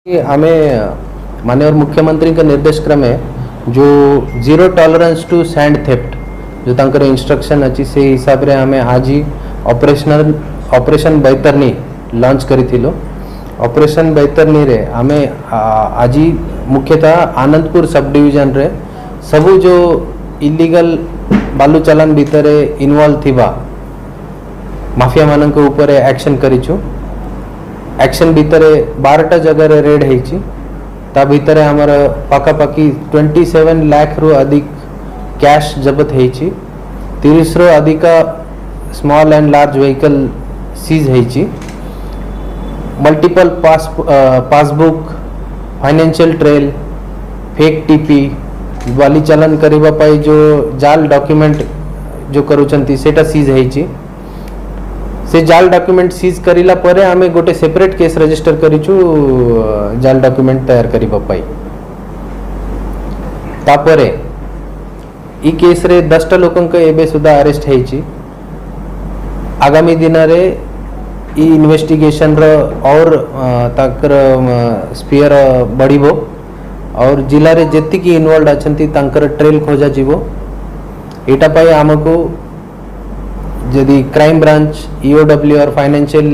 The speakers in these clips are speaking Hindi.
आमे माननीय मुख्यमंत्री के निर्देश क्रमे जो zero tolerance to sand theft जो तांकर इंस्ट्रक्शन अच्छी से हिसाब रे हमें आज ही ऑपरेशन बैतरनी लॉन्च करिथिलो। ऑपरेशन बैतरनी रे हमें आज ही मुख्यतः आनंदपुर सब डिविजन रे सबू जो इलीगल बालू चालान भितर इन्वॉल्व थिबा माफिया मानन के ऊपर एक्शन करिछु। एक्शन भितर 12टा जगह रेड होती ता भितर आमर पाखापाखि 27 लाख रु अधिक कैश जबत होती 30 रु अधिक small and large vehicle seize होती multiple passbook financial trail fake TP वाली चालान करबा पाई जो जाल डॉक्यूमेंट जो करूचंती सेटा सीज होती से जाल डॉक्यूमेंट सीज करिला परे आमे गोटे सेपरेट केस रजिस्टर करिछु जाल डॉक्यूमेंट तैयार करिबा पाई। तापरे ई केस रे 10टा लोकन के एबे सुधा अरेस्ट हेछि। आगामी दिन रे ई इन्वेस्टिगेशन रो और ताकर स्पीयर बढ़िबो और जिला रे जेति की इन्वॉल्व अछंती तांकर ट्रेल खोजा जीवो। एटा पाई हमको यदि क्राइम ब्रांच ईओडब्ल्यू और फाइनेंशियल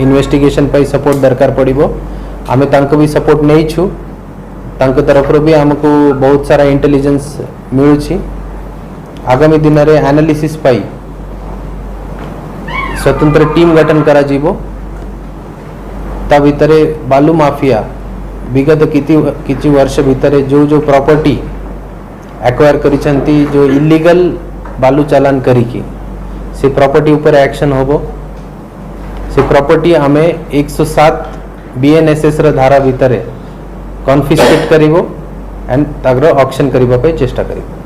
इन्वेस्टिगेशन पर सपोर्ट दरकार पड़ो आम तांको भी सपोर्ट नहीं छु तांको तरफ भी हमको बहुत सारा इंटेलिजेंस मिलुछि। आगामी दिन रे एनालिसिस पाई स्वतंत्र टीम गठन करा जीवो। ता भितरे बालू माफिया विगत किछि वर्ष भितरे जो जो प्रॉपर्टी एक्वायर करिसंती जो इलीगल बालू चालान करिकी से प्रॉपर्टी ऊपर एक्शन होबो। से प्रॉपर्टी हमें 107 बीएनएसएस र धारा भितर कॉन्फिस्केट करिवो एंड तागर ऑक्शन करिबा पे चेष्टा करिवो।